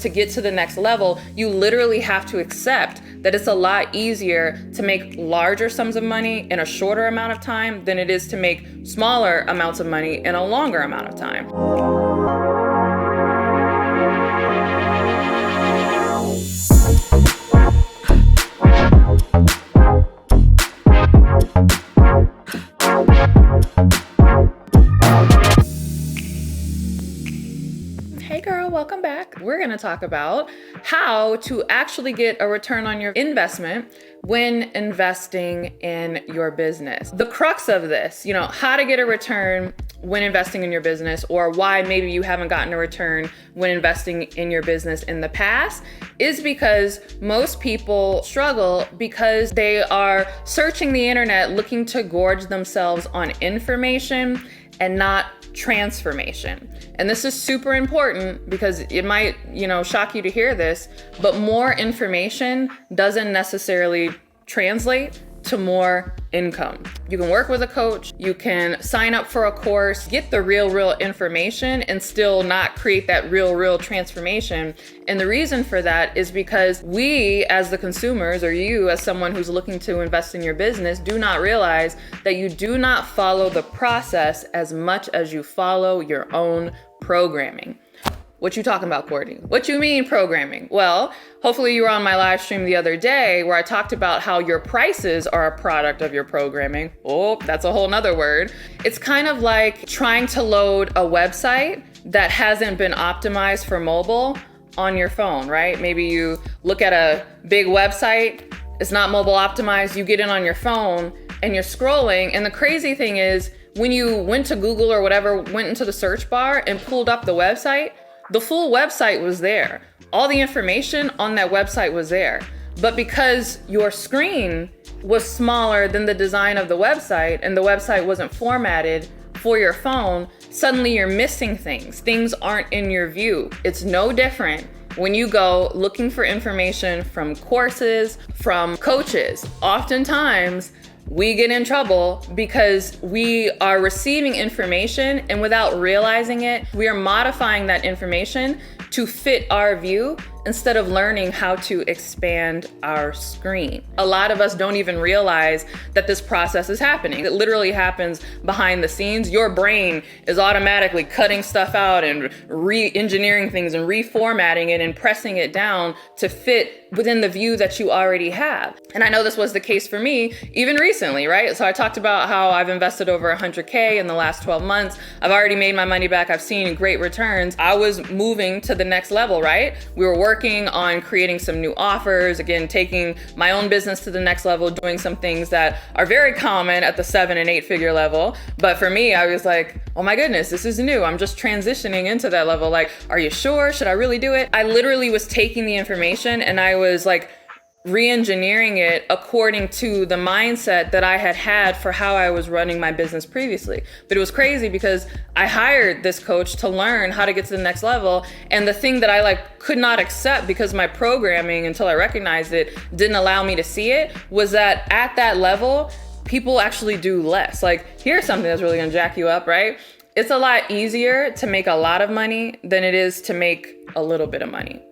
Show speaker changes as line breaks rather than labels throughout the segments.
To get to the next level, you literally have to accept that it's a lot easier to make larger sums of money in a shorter amount of time than it is to make smaller amounts of money in a longer amount of time. Hey girl, welcome back. We're going to talk about how to actually get a return on your investment when investing in your business. The crux of this, how to get a return when investing in your business, or why maybe you haven't gotten a return when investing in your business in the past, is because most people struggle because they are searching the internet looking to gorge themselves on information and not transformation. And this is super important because it might, shock you to hear this, but more information doesn't necessarily translate to more income. You can work with a coach, you can sign up for a course, get the real information and still not create that real transformation. And the reason for that is because we as the consumers, or you as someone who's looking to invest in your business, do not realize that you do not follow the process as much as you follow your own programming. What you talking about, Courtney? What you mean programming? Well, hopefully you were on my live stream the other day where I talked about how your prices are a product of your programming. Oh, that's a whole nother word. It's kind of like trying to load a website that hasn't been optimized for mobile on your phone, right? Maybe you look at a big website, it's not mobile optimized, you get in on your phone and you're scrolling. And the crazy thing is when you went to Google or whatever, went into the search bar and pulled up the website, the full website was there. All the information on that website was there. But because your screen was smaller than the design of the website and the website wasn't formatted for your phone, suddenly you're missing things. Things aren't in your view. It's no different when you go looking for information from courses, from coaches. Oftentimes, we get in trouble because we are receiving information and without realizing it, we are modifying that information to fit our view instead of learning how to expand our screen. A lot of us don't even realize that this process is happening. It literally happens behind the scenes. Your brain is automatically cutting stuff out and re-engineering things and reformatting it and pressing it down to fit within the view that you already have. And I know this was the case for me even recently, right? So I talked about how I've invested over 100K in the last 12 months. I've already made my money back. I've seen great returns. I was moving to the next level, right? We were working on creating some new offers, again, taking my own business to the next level, doing some things that are very common at the 7 and 8 figure level. But for me, I was like, oh my goodness, this is new. I'm just transitioning into that level. Like, are you sure? Should I really do it? I literally was taking the information and I was like, re-engineering it according to the mindset that I had for how I was running my business previously. But it was crazy because I hired this coach to learn how to get to the next level. And the thing that I could not accept because my programming, until I recognized it, didn't allow me to see it, was that at that level, people actually do less. Here's something that's really gonna jack you up, right? It's a lot easier to make a lot of money than it is to make a little bit of money.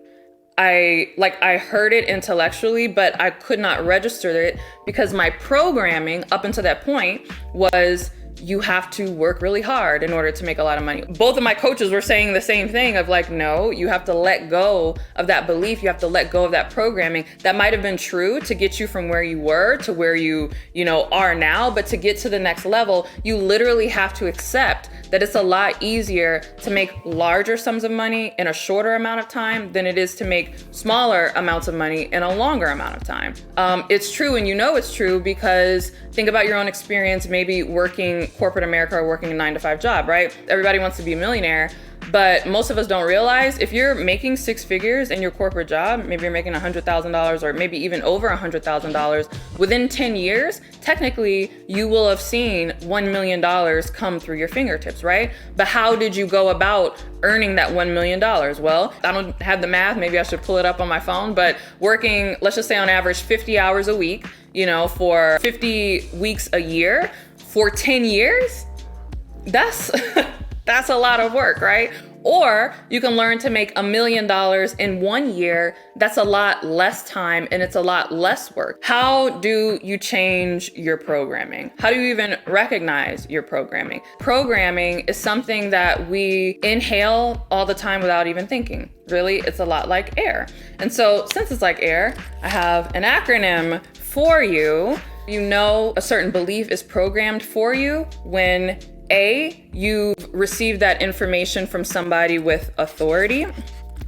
I heard it intellectually, but I could not register it because my programming up until that point was you have to work really hard in order to make a lot of money. Both of my coaches were saying the same thing of no, you have to let go of that belief. You have to let go of that programming. That might have been true to get you from where you were to where you are now. But to get to the next level, you literally have to accept that it's a lot easier to make larger sums of money in a shorter amount of time than it is to make smaller amounts of money in a longer amount of time. It's true, and it's true because think about your own experience, maybe working corporate America or working a 9-to-5 job, right? Everybody wants to be a millionaire, but most of us don't realize if you're making 6 figures in your corporate job, maybe you're making $100,000 or maybe even over $100,000, within 10 years, technically you will have seen $1 million come through your fingertips, right? But how did you go about earning that $1 million? Well, I don't have the math, maybe I should pull it up on my phone, but working, let's just say on average 50 hours a week, for 50 weeks a year, for 10 years, that's a lot of work, right? Or you can learn to make $1 million in 1 year. That's a lot less time and it's a lot less work. How do you change your programming? How do you even recognize your programming? Programming is something that we inhale all the time without even thinking. Really, it's a lot like air. And so since it's like air, I have an acronym for you. You know a certain belief is programmed for you when A, you've received that information from somebody with authority,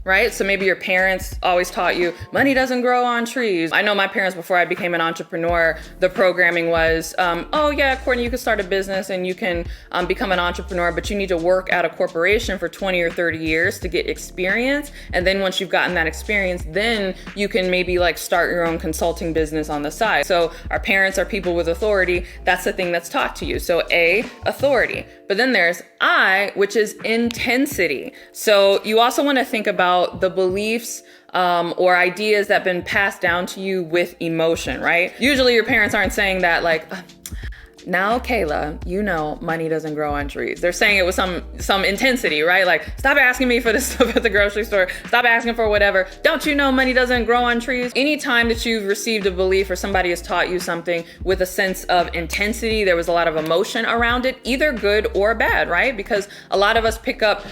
right? So maybe your parents always taught you money doesn't grow on trees. I know my parents, before I became an entrepreneur, the programming was, oh yeah, Courtney, you can start a business and you can become an entrepreneur, but you need to work at a corporation for 20 or 30 years to get experience. And then once you've gotten that experience, then you can maybe like start your own consulting business on the side. So our parents are people with authority. That's the thing that's taught to you. So A, authority. But then there's I, which is intensity. So you also want to think about the beliefs or ideas that have been passed down to you with emotion, right? Usually your parents aren't saying that like, now, Kayla, you know money doesn't grow on trees. They're saying it with some intensity, right? Like, stop asking me for this stuff at the grocery store. Stop asking for whatever. Don't you know money doesn't grow on trees? Anytime that you've received a belief or somebody has taught you something with a sense of intensity, there was a lot of emotion around it, either good or bad, right? Because a lot of us pick up,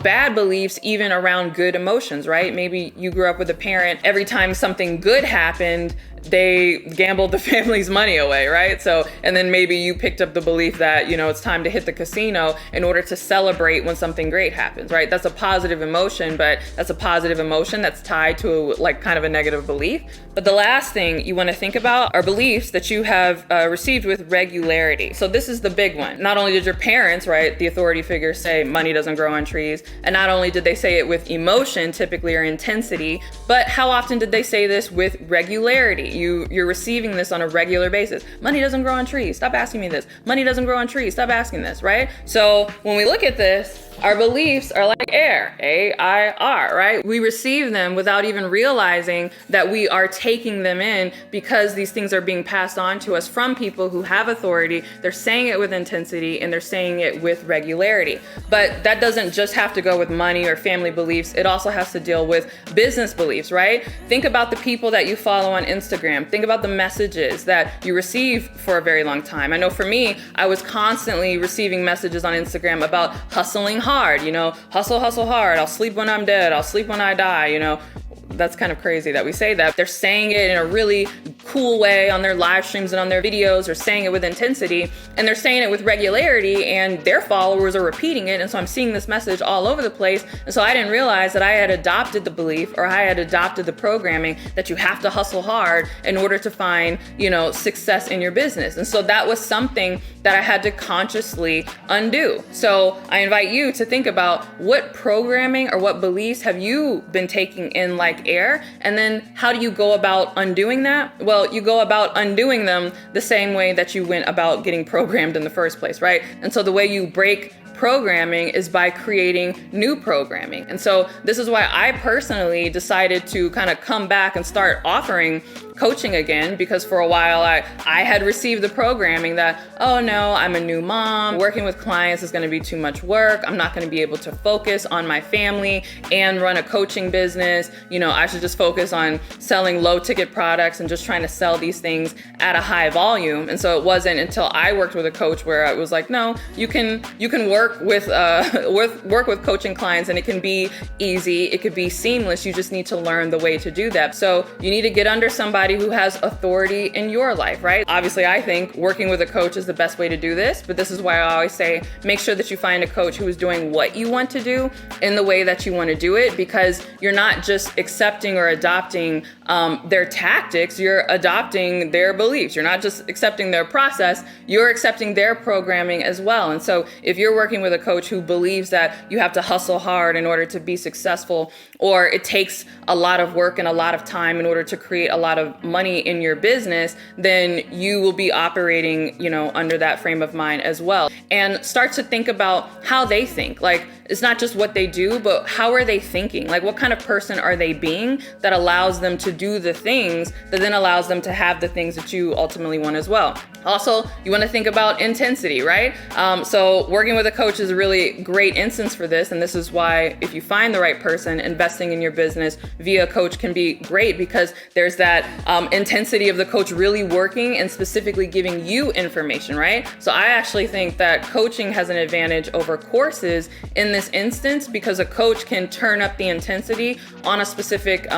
bad beliefs even around good emotions, right? Maybe you grew up with a parent, every time something good happened, they gambled the family's money away, right? So, and then maybe you picked up the belief that, it's time to hit the casino in order to celebrate when something great happens, right? That's a positive emotion, but that's a positive emotion that's tied to like kind of a negative belief. But the last thing you want to think about are beliefs that you have received with regularity. So this is the big one. Not only did your parents, right, the authority figures say money doesn't grow on trees, and not only did they say it with emotion, typically, or intensity, but how often did they say this with regularity? You're receiving this on a regular basis. Money doesn't grow on trees. Stop asking me this. Money doesn't grow on trees. Stop asking this, right? So when we look at this, our beliefs are like air, A-I-R, right? We receive them without even realizing that we are taking them in because these things are being passed on to us from people who have authority. They're saying it with intensity and they're saying it with regularity. But that doesn't just have to go with money or family beliefs. It also has to deal with business beliefs, right? Think about the people that you follow on Instagram. Think about the messages that you receive for a very long time. I know for me, I was constantly receiving messages on Instagram about hustling hard, hustle hard. I'll sleep when I'm dead. I'll sleep when I die, That's kind of crazy that we say that. They're saying it in a really cool way on their live streams and on their videos. They're saying it with intensity and they're saying it with regularity, and their followers are repeating it. And so I'm seeing this message all over the place. And so I didn't realize that I had adopted the belief, or I had adopted the programming that you have to hustle hard in order to find, success in your business. And so that was something that I had to consciously undo. So I invite you to think about what programming or what beliefs have you been taking in like air, and then how do you go about undoing that? Well, you go about undoing them the same way that you went about getting programmed in the first place, right? And so the way you break programming is by creating new programming. And so this is why I personally decided to kind of come back and start offering coaching again, because for a while I had received the programming that, oh no, I'm a new mom, working with clients is going to be too much work, I'm not going to be able to focus on my family and run a coaching business, I should just focus on selling low ticket products and just trying to sell these things at a high volume. And so it wasn't until I worked with a coach where I was like, no, you can work with coaching clients, and it can be easy, it could be seamless. You just need to learn the way to do that. So you need to get under somebody who has authority in your life, right? Obviously, I think working with a coach is the best way to do this, but this is why I always say, make sure that you find a coach who is doing what you want to do in the way that you want to do it, because you're not just accepting or adopting their tactics, you're adopting their beliefs. You're not just accepting their process, you're accepting their programming as well. And so if you're working with a coach who believes that you have to hustle hard in order to be successful or it takes a lot of work and a lot of time in order to create a lot of money in your business, then you will be operating, under that frame of mind as well. And start to think about how they think. Like, it's not just what they do, but how are they thinking? Like, what kind of person are they being that allows them to do the things that then allows them to have the things that you ultimately want as well. Also, you want to think about intensity, right? So working with a coach is a really great instance for this. And this is why if you find the right person, investing in your business via a coach can be great, because there's that intensity of the coach really working and specifically giving you information, right? So I actually think that coaching has an advantage over courses in this instance, because a coach can turn up the intensity on a specific,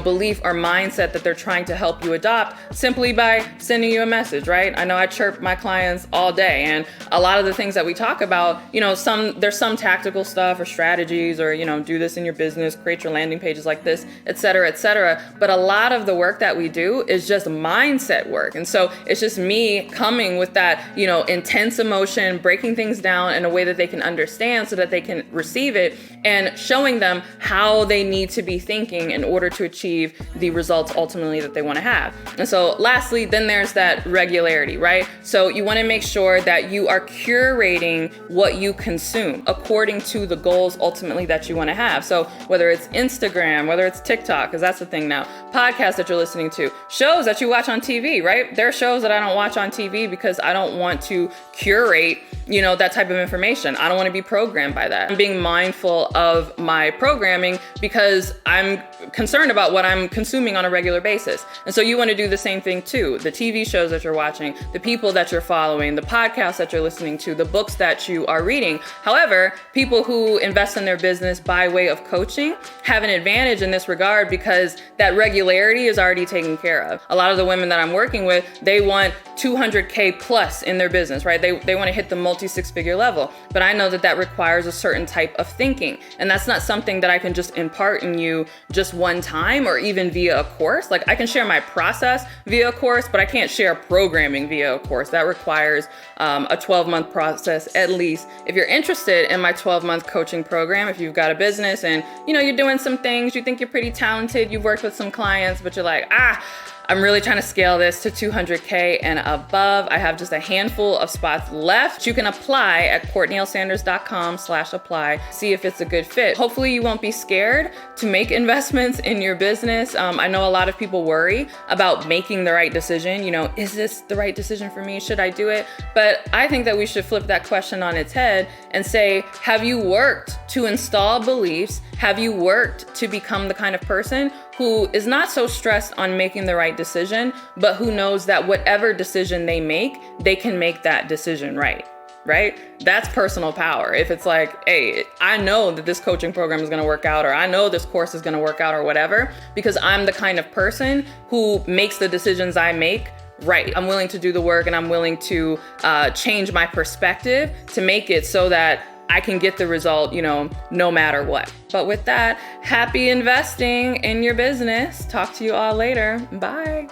belief or mindset that they're trying to help you adopt simply by sending you a message, right? I know I chirp my clients all day, and a lot of the things that we talk about, there's some tactical stuff or strategies or, do this in your business, create your landing pages like this, et cetera, et cetera. But a lot of the work that we do is just mindset work. And so it's just me coming with that, intense emotion, breaking things down in a way that they can understand so that they can receive it, and showing them how they need to be thinking in order to achieve the results ultimately that they want to have. And so lastly, then there's that regularity, right? So you want to make sure that you are curating what you consume according to the goals ultimately that you want to have. So whether it's Instagram, whether it's TikTok, because that's the thing now, podcasts that you're listening to, shows that you watch on TV, right? There are shows that I don't watch on TV because I don't want to curate, that type of information. I don't want to be programmed by that. I'm being mindful of my programming because I'm concerned about what I'm consuming on a regular basis. And so you want to do the same thing too. The TV shows that you're watching, the people that you're following, the podcasts that you're listening to, the books that you are reading. However, people who invest in their business by way of coaching have an advantage in this regard because that regularity is already taken care of. A lot of the women that I'm working with, they want 200K plus in their business, right? They want to hit the multi-six-figure level. But I know that requires a certain type of thinking. And that's not something that I can just impart in you just one time or even via a course. Like, I can share my process via a course, but I can't share programming via a course. That requires a 12-month process at least. If you're interested in my 12-month coaching program, if you've got a business and you're doing some things, you think you're pretty talented, you've worked with some clients, but you're like, I'm really trying to scale this to 200K and above. I have just a handful of spots left. You can apply at CourtneyLSanders.com/apply. See if it's a good fit. Hopefully you won't be scared to make investments in your business. I know a lot of people worry about making the right decision. Is this the right decision for me? Should I do it? But I think that we should flip that question on its head and say, have you worked to install beliefs? Have you worked to become the kind of person who is not so stressed on making the right decision, but who knows that whatever decision they make, they can make that decision right? That's personal power. If it's like, hey, I know that this coaching program is going to work out, or I know this course is going to work out, or whatever, because I'm the kind of person who makes the decisions I make right. I'm willing to do the work, and I'm willing to change my perspective to make it so that I can get the result, no matter what. But with that, happy investing in your business. Talk to you all later. Bye.